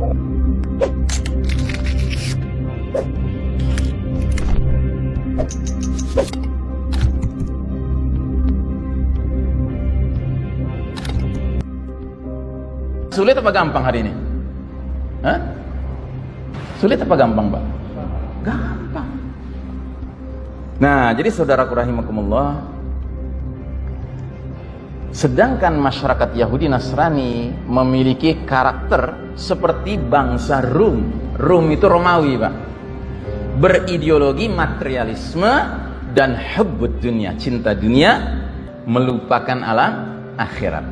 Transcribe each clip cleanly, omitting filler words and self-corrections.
Sulit apa gampang hari ini? Hah? Sulit apa gampang, Pak? Gampang. Nah, jadi saudaraku rahimakumullah, sedangkan masyarakat Yahudi Nasrani memiliki karakter seperti bangsa Rum. Rum itu Romawi, Pak. Berideologi materialisme dan hubbud dunia, cinta dunia, melupakan alam akhirat.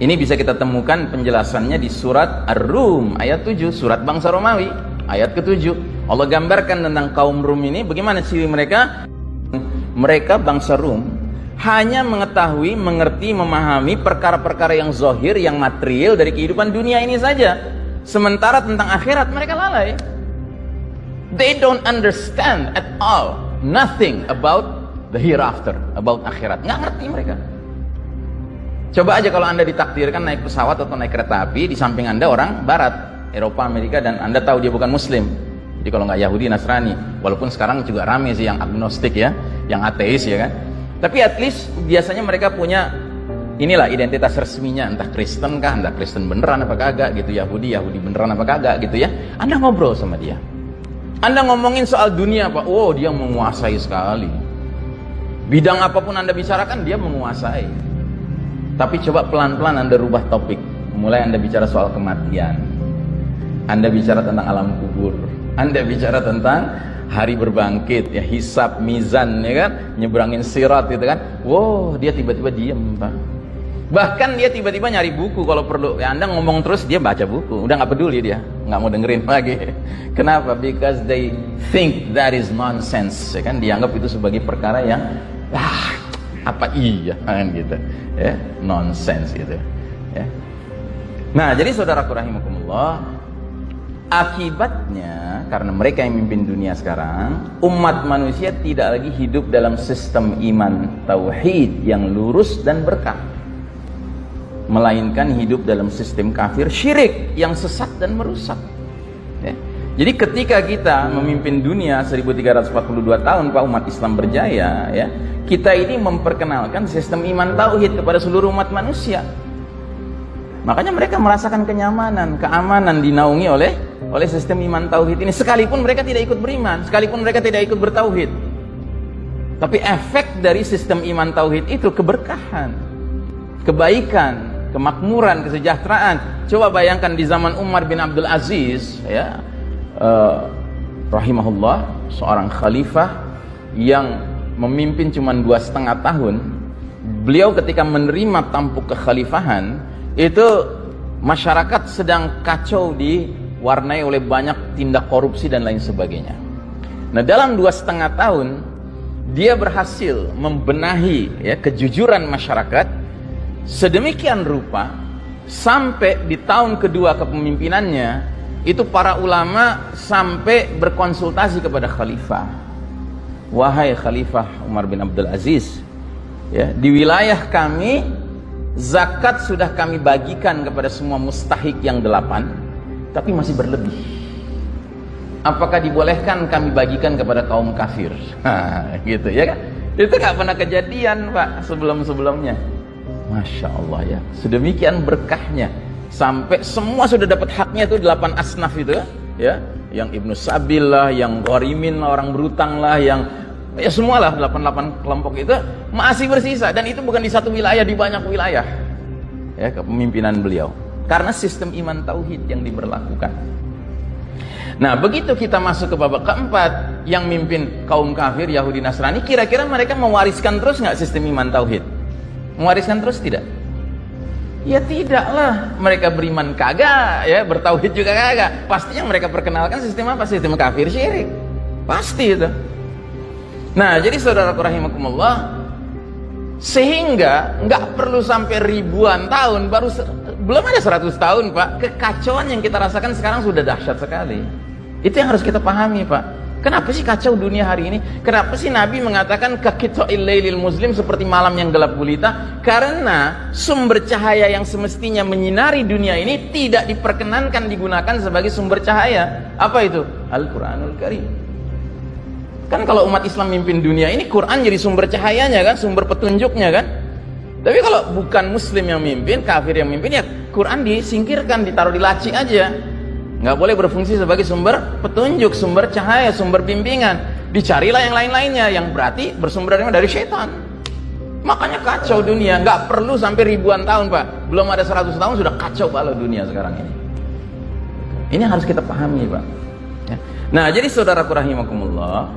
Ini bisa kita temukan penjelasannya di surat Ar-Rum ayat 7, surat bangsa Romawi ayat ke-7. Allah gambarkan tentang kaum Rum ini, bagaimana ciri mereka? Mereka bangsa Rum hanya mengetahui, mengerti, memahami perkara-perkara yang zahir, yang material dari kehidupan dunia ini saja. Sementara tentang akhirat mereka lalai. They don't understand at all, nothing about the hereafter, about akhirat. Nggak ngerti mereka. Coba aja kalau Anda ditakdirkan naik pesawat atau naik kereta api, di samping Anda orang Barat, Eropa, Amerika, dan Anda tahu dia bukan Muslim. Jadi kalau nggak Yahudi, Nasrani, walaupun sekarang juga rame sih yang agnostik ya, yang ateis ya kan. Tapi at least biasanya mereka punya inilah identitas resminya, entah Kristen kah, entah Kristen beneran apa kagak gitu, Yahudi beneran apa kagak gitu ya. Anda ngobrol sama dia, Anda ngomongin soal dunia Pak, oh dia menguasai sekali. Bidang apapun Anda bicarakan dia menguasai. Tapi coba pelan-pelan Anda rubah topik. Mulai Anda bicara soal kematian, Anda bicara tentang alam kubur, Anda bicara tentang hari berbangkit, ya hisab, mizan, ya kan, nyebrangin sirat gitu kan. Wow, dia tiba-tiba diem Pak. Bahkan dia tiba-tiba nyari buku kalau perlu. Ya, Anda ngomong terus, dia baca buku. Udah nggak peduli dia, nggak mau dengerin lagi. Kenapa? Because they think that is nonsense, ya kan. Dianggap itu sebagai perkara yang apa iya kan gitu ya, nonsense gitu ya. Nah, jadi saudaraku rahimakumullah, akibatnya karena mereka yang memimpin dunia sekarang, umat manusia tidak lagi hidup dalam sistem iman tauhid yang lurus dan berkah, melainkan hidup dalam sistem kafir syirik yang sesat dan merusak ya. Jadi ketika kita memimpin dunia 1342 tahun Pak, umat Islam berjaya ya, kita ini memperkenalkan sistem iman tauhid kepada seluruh umat manusia. Makanya mereka merasakan kenyamanan, keamanan dinaungi oleh sistem iman tauhid ini, sekalipun mereka tidak ikut beriman, sekalipun mereka tidak ikut bertauhid. Tapi efek dari sistem iman tauhid itu keberkahan, kebaikan, kemakmuran, kesejahteraan. Coba bayangkan di zaman Umar bin Abdul Aziz ya, rahimahullah, seorang khalifah yang memimpin cuma 2,5 tahun. Beliau ketika menerima tampuk kekhalifahan itu, masyarakat sedang kacau, diwarnai oleh banyak tindak korupsi dan lain sebagainya. Nah, dalam 2,5 tahun dia berhasil membenahi ya, kejujuran masyarakat sedemikian rupa sampai di tahun kedua kepemimpinannya itu para ulama sampai berkonsultasi kepada khalifah. Wahai Khalifah Umar bin Abdul Aziz, ya, di wilayah kami zakat sudah kami bagikan kepada semua mustahik yang 8, tapi masih berlebih. Apakah dibolehkan kami bagikan kepada kaum kafir? Gitu ya kan? Itu nggak pernah kejadian Pak sebelum-sebelumnya. Masya Allah ya, sedemikian berkahnya sampai semua sudah dapat haknya tuh 8 asnaf itu ya, yang Ibnu Sabil lah, yang gharimin lah, orang berutang lah, yang ya semualah 8 kelompok itu masih bersisa, dan itu bukan di satu wilayah, di banyak wilayah ya, kepemimpinan beliau karena sistem iman tauhid yang diberlakukan. Nah, begitu kita masuk ke babak keempat, yang mimpin kaum kafir Yahudi Nasrani, kira-kira mereka mewariskan terus nggak sistem iman tauhid? Mewariskan terus tidak? Ya tidaklah. Mereka beriman kagak ya, bertauhid juga kagak. Pasti yang mereka perkenalkan sistem apa? Sistem kafir syirik, pasti itu. Nah, jadi saudaraku rahimakumullah, sehingga nggak perlu sampai ribuan tahun, belum ada 100 tahun Pak, kekacauan yang kita rasakan sekarang sudah dahsyat sekali. Itu yang harus kita pahami Pak. Kenapa sih kacau dunia hari ini? Kenapa sih Nabi mengatakan kaqita'il lailil muslim, seperti malam yang gelap gulita? Karena sumber cahaya yang semestinya menyinari dunia ini tidak diperkenankan digunakan sebagai sumber cahaya. Apa itu? Al-Quranul Karim. Kan kalau umat Islam mimpin dunia ini, Quran jadi sumber cahayanya kan, sumber petunjuknya kan. Tapi kalau bukan muslim yang mimpin, kafir yang mimpin, ya Quran disingkirkan, ditaruh di laci aja. Nggak boleh berfungsi sebagai sumber petunjuk, sumber cahaya, sumber bimbingan. Dicarilah yang lain-lainnya, yang berarti bersumber dari syaitan. Makanya kacau dunia. Nggak perlu sampai ribuan tahun, Pak. Belum ada 100 tahun sudah kacau balau dunia sekarang ini. Ini harus kita pahami, Pak. Nah, jadi saudaraku rahimakumullah,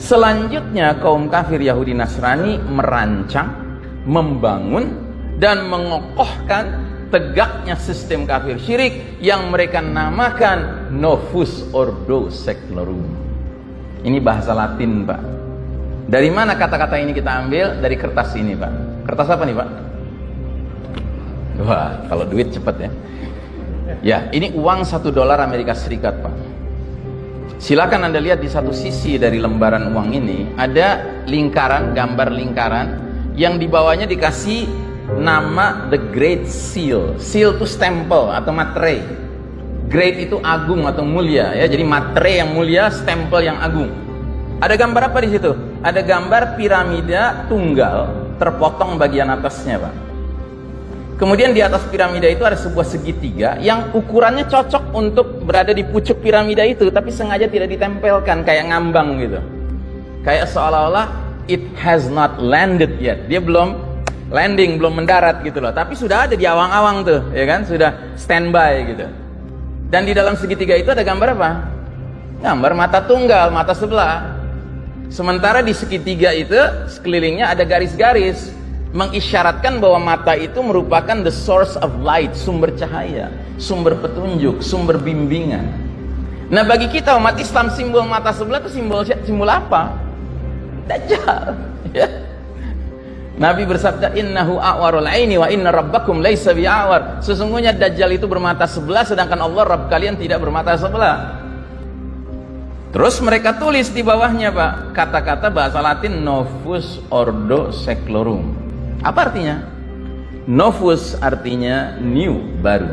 selanjutnya kaum kafir Yahudi Nasrani merancang, membangun, dan mengokohkan tegaknya sistem kafir syirik yang mereka namakan Novus Ordo Seclorum. Ini bahasa Latin, Pak. Dari mana kata-kata ini kita ambil? Dari kertas ini, Pak. Kertas apa nih, Pak? Wah, kalau duit cepet ya. Ya, ini uang $1 Amerika Serikat, Pak. Silakan Anda lihat di satu sisi dari lembaran uang ini ada lingkaran, gambar lingkaran yang di bawahnya dikasih nama The Great Seal. Seal itu stempel atau materai. Great itu agung atau mulia ya. Jadi materai yang mulia, stempel yang agung. Ada gambar apa di situ? Ada gambar piramida tunggal terpotong bagian atasnya, Pak. Kemudian di atas piramida itu ada sebuah segitiga yang ukurannya cocok untuk berada di pucuk piramida itu, tapi sengaja tidak ditempelkan, kayak ngambang gitu. Kayak seolah-olah it has not landed yet. Dia belum landing, belum mendarat gitu loh, tapi sudah ada di awang-awang tuh, ya kan, sudah standby gitu. Dan di dalam segitiga itu ada gambar apa? Gambar mata tunggal, mata sebelah. Sementara di segitiga itu sekelilingnya ada garis-garis mengisyaratkan bahwa mata itu merupakan the source of light, sumber cahaya, sumber petunjuk, sumber bimbingan. Nah, bagi kita umat Islam, simbol mata sebelah itu simbol apa? Dajjal, ya. Nabi bersabda, innahu a'warul aini wa inna rabbakum laisa bi'awar. Sesungguhnya Dajjal itu bermata sebelah, sedangkan Allah Rabb kalian tidak bermata sebelah. Terus mereka tulis di bawahnya, Pak, kata-kata bahasa Latin Novus Ordo Seclorum. Apa artinya? Novus artinya new, baru.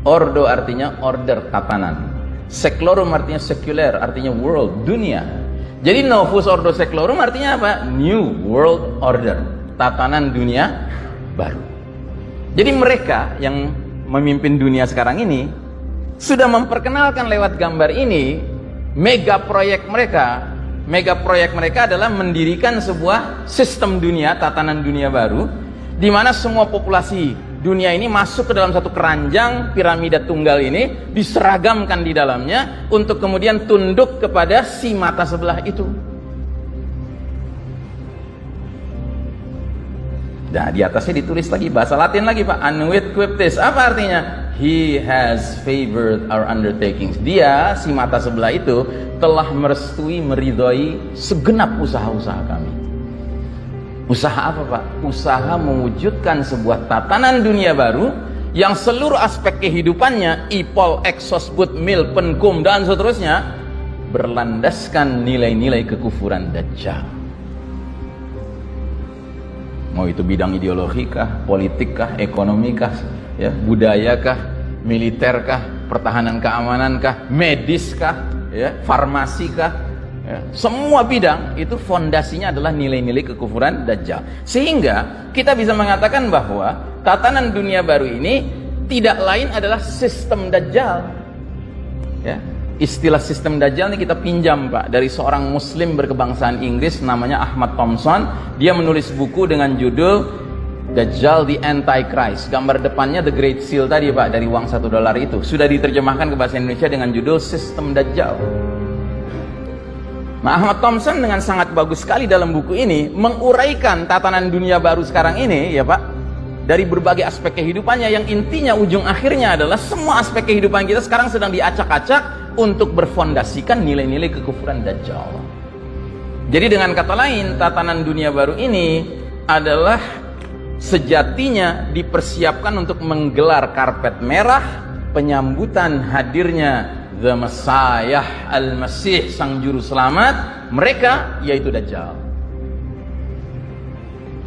Ordo artinya order, tatanan. Seclorum artinya sekuler, artinya world, dunia. Jadi Novus Ordo Seclorum artinya apa? New World Order, tatanan dunia baru. Jadi mereka yang memimpin dunia sekarang ini sudah memperkenalkan lewat gambar ini mega proyek mereka. Mega proyek mereka adalah mendirikan sebuah sistem dunia, tatanan dunia baru, di mana semua populasi dunia ini masuk ke dalam satu keranjang piramida tunggal ini, diseragamkan di dalamnya untuk kemudian tunduk kepada si mata sebelah itu. Nah, di atasnya ditulis lagi bahasa Latin lagi, Pak, Annuit Quiptis. Apa artinya? He has favored our undertakings. Dia, si mata sebelah itu, telah merestui, meridhoi segenap usaha-usaha kami. Usaha apa, Pak? Usaha mewujudkan sebuah tatanan dunia baru yang seluruh aspek kehidupannya, ipol, exosbud, mil, penkum, dan seterusnya, berlandaskan nilai-nilai kekufuran Dajjal. Mau itu bidang ideologi kah, politik kah, ekonomi kah, ya, budaya kah, militer kah, pertahanan keamanan kah, medis kah, ya, farmasi kah, ya, semua bidang itu fondasinya adalah nilai-nilai kekufuran Dajjal. Sehingga kita bisa mengatakan bahwa tatanan dunia baru ini tidak lain adalah sistem Dajjal. Ya, istilah sistem Dajjal ini kita pinjam, Pak, dari seorang muslim berkebangsaan Inggris namanya Ahmad Thompson. Dia menulis buku dengan judul Dajjal the Antichrist. Gambar depannya The Great Seal tadi, Pak, dari uang $1 itu. Sudah diterjemahkan ke bahasa Indonesia dengan judul Sistem Dajjal. Nah, Ahmad Thompson dengan sangat bagus sekali dalam buku ini menguraikan tatanan dunia baru sekarang ini, ya Pak, dari berbagai aspek kehidupannya, yang intinya ujung akhirnya adalah semua aspek kehidupan kita sekarang sedang diacak-acak untuk berfondasikan nilai-nilai kekufuran Dajjal. Jadi dengan kata lain, tatanan dunia baru ini adalah sejatinya dipersiapkan untuk menggelar karpet merah penyambutan hadirnya the Messiah, Al-Masih, sang juru selamat mereka, yaitu Dajjal.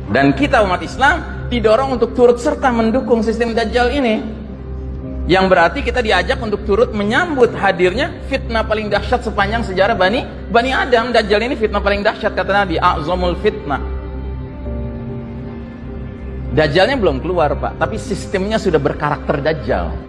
Dan kita umat Islam didorong untuk turut serta mendukung sistem Dajjal ini, yang berarti kita diajak untuk turut menyambut hadirnya fitnah paling dahsyat sepanjang sejarah Bani Adam. Dajjal ini fitnah paling dahsyat, kata Nabi, a'zamul fitnah. Dajjalnya belum keluar, Pak, tapi sistemnya sudah berkarakter Dajjal.